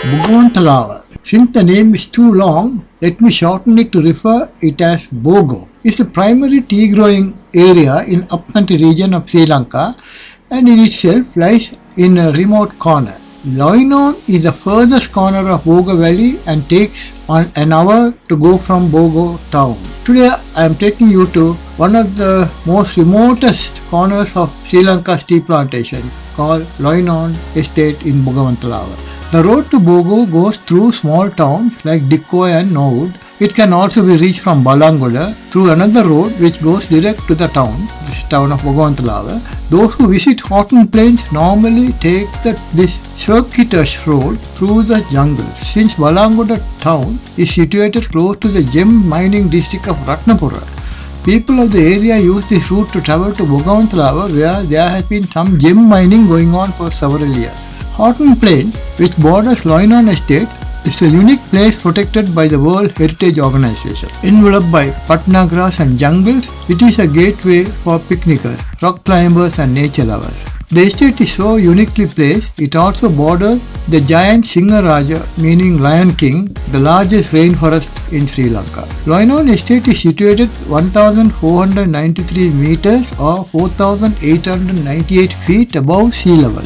Bogawantalawa. Since the name is too long, let me shorten it to refer it as Bogo. It's the primary tea growing area in upcountry region of Sri Lanka and in itself lies in a remote corner. Loinorn is the furthest corner of Boga Valley and takes on an hour to go from Bogo town. Today I am taking you to one of the most remotest corners of Sri Lanka's tea plantation called Loinorn Estate in Bogawantalawa. The road to Bogo goes through small towns like Dikkoy and Norwood. It can also be reached from Balangoda through another road which goes direct to the town, this town of Bogawantalawa. Those who visit Horton Plains normally take this circuitous road through the jungle. Since Balangoda town is situated close to the gem mining district of Ratnapura, people of the area use this route to travel to Bogawantalawa where there has been some gem mining going on for several years. Horton Plains, which borders Loinorn Estate, is a unique place protected by the World Heritage Organization. Enveloped by patna grass and jungles, it is a gateway for picnickers, rock climbers and nature lovers. The estate is so uniquely placed, it also borders the giant Singaraja, meaning Lion King, the largest rainforest in Sri Lanka. Loinorn Estate is situated 1,493 meters or 4,898 feet above sea level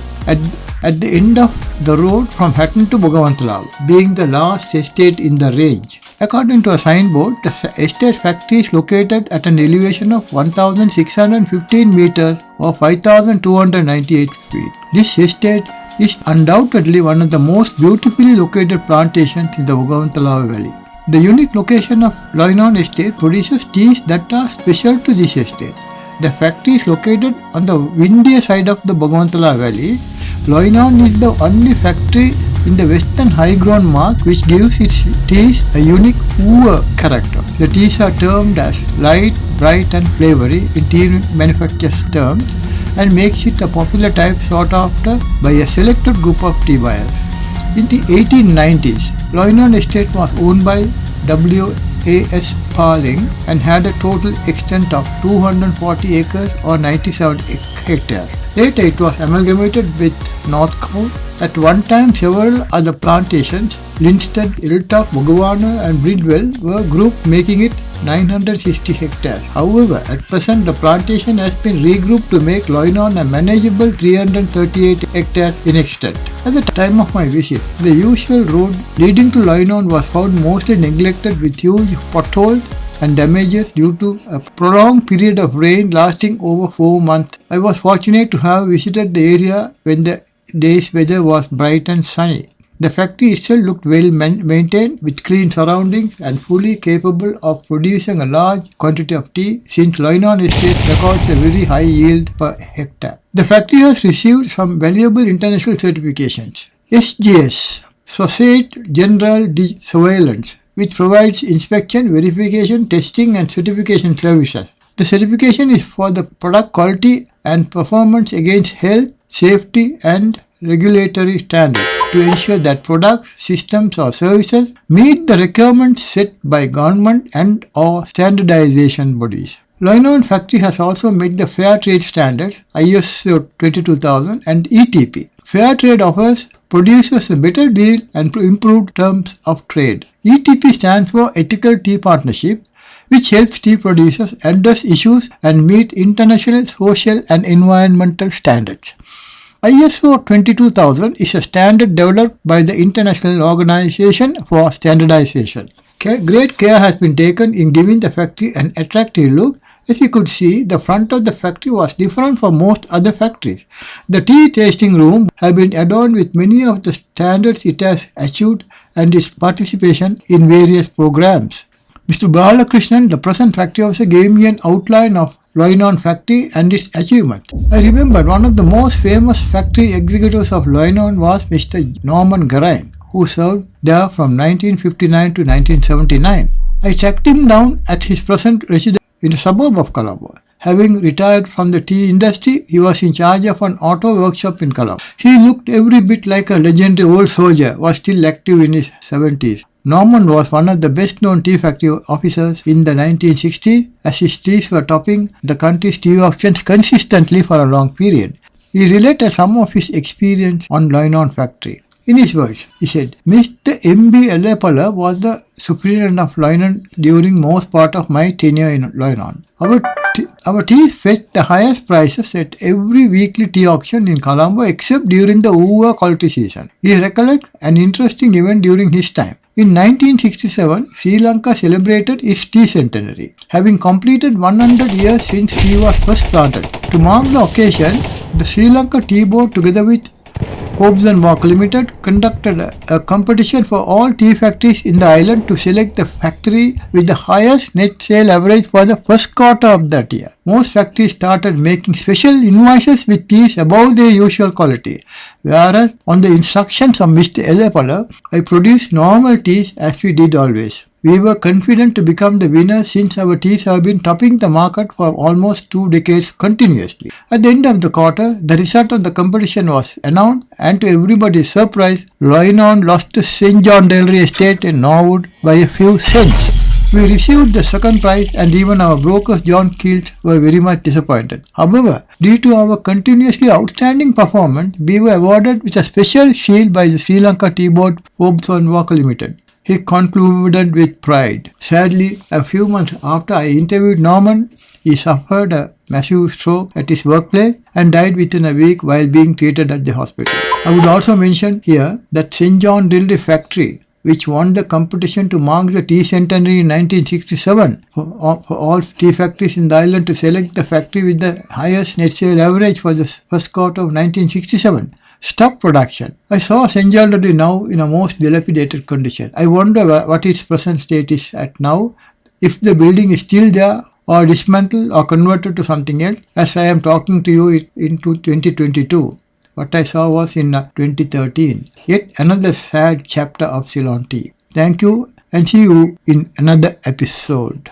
at the end of the road from Hatton to Bogawantalawa, being the last estate in the range. According to a signboard, the estate factory is located at an elevation of 1,615 meters or 5,298 feet. This estate is undoubtedly one of the most beautifully located plantations in the Bogawantalawa Valley. The unique location of Loinorn Estate produces teas that are special to this estate. The factory is located on the windier side of the Bogawantalawa Valley. Loinorn is the only factory in the western high-ground mark which gives its teas a unique wood character. The teas are termed as light, bright and flavoury in tea manufacturers' terms and makes it a popular type sought after by a selected group of tea buyers. In the 1890s, Loinorn Estate was owned by W.A.S. Sparling and had a total extent of 240 acres or 97 hectares. Later it was amalgamated with North Cove. At one time several other plantations, Lynsted, Eltoft, Bogawana and Bridwell were grouped, making it 960 hectares. However, at present the plantation has been regrouped to make Loinorn a manageable 338 hectares in extent. At the time of my visit, the usual road leading to Loinorn was found mostly neglected with huge potholes and damages due to a prolonged period of rain lasting over 4 months. I was fortunate to have visited the area when the day's weather was bright and sunny. The factory itself looked well maintained with clean surroundings and fully capable of producing a large quantity of tea since Loinorn Estate records a very high yield per hectare. The factory has received some valuable international certifications. SGS, Societe Generale de Surveillance, which provides inspection, verification, testing and certification services. The certification is for the product quality and performance against health, safety and regulatory standards to ensure that products, systems or services meet the requirements set by government and or standardization bodies. Loinorn factory has also met the Fair Trade Standards, ISO 22000 and ETP. Fair Trade offers producers a better deal and improved terms of trade. ETP stands for Ethical Tea Partnership, which helps tea producers address issues and meet international social and environmental standards. ISO 22000 is a standard developed by the International Organization for Standardization. Great care has been taken in giving the factory an attractive look. As you could see, the front of the factory was different from most other factories. The tea tasting room has been adorned with many of the standards it has achieved and its participation in various programs. Mr. Balakrishnan, the present factory officer, gave me an outline of Loinorn factory and its achievements. I remembered one of the most famous factory executives of Loinorn was Mr. Norman Garain, who served there from 1959 to 1979. I tracked him down at his present residence in the suburb of Colombo. Having retired from the tea industry, he was in charge of an auto workshop in Colombo. He looked every bit like a legendary old soldier, was still active in his 70s. Norman was one of the best-known tea factory officers in the 1960s, as his teas were topping the country's tea auctions consistently for a long period. He related some of his experience on Loinorn factory. In his words, he said, Mr. M.B. Ellepala was the superintendent of Loinorn during most part of my tenure in Loinorn. Our tea fetched the highest prices at every weekly tea auction in Colombo except during the Uva quality season. He recollects an interesting event during his time. In 1967, Sri Lanka celebrated its tea centenary, having completed 100 years since tea was first planted. To mark the occasion, the Sri Lanka Tea Board, together with HORTON Limited, conducted a competition for all tea factories in the island to select the factory with the highest net sale average for the first quarter of that year. Most factories started making special invoices with teas above their usual quality, whereas on the instructions of Mr. Ellepala, I produced normal teas as we did always. We were confident to become the winner since our teas have been topping the market for almost 2 decades continuously. At the end of the quarter, the result of the competition was announced, and to everybody's surprise, Loinorn lost to St. John Estate in Norwood by a few cents. We received the second prize, and even our brokers John Keels were very much disappointed. However, due to our continuously outstanding performance, we were awarded with a special shield by the Sri Lanka Tea Board, HORTON Limited. He concluded with pride. Sadly, a few months after I interviewed Norman, he suffered a massive stroke at his workplace and died within a week while being treated at the hospital. I would also mention here that St. John Distillery Factory, which won the competition to mark the tea centenary in 1967 for all tea factories in the island to select the factory with the highest net sale average for the first quarter of 1967. Stop production. I saw St. John Distillery now in a most dilapidated condition. I wonder what its present state is at now, if the building is still there or dismantled or converted to something else, as I am talking to you into 2022. What I saw was in 2013. Yet another sad chapter of Ceylon tea. Thank you and see you in another episode.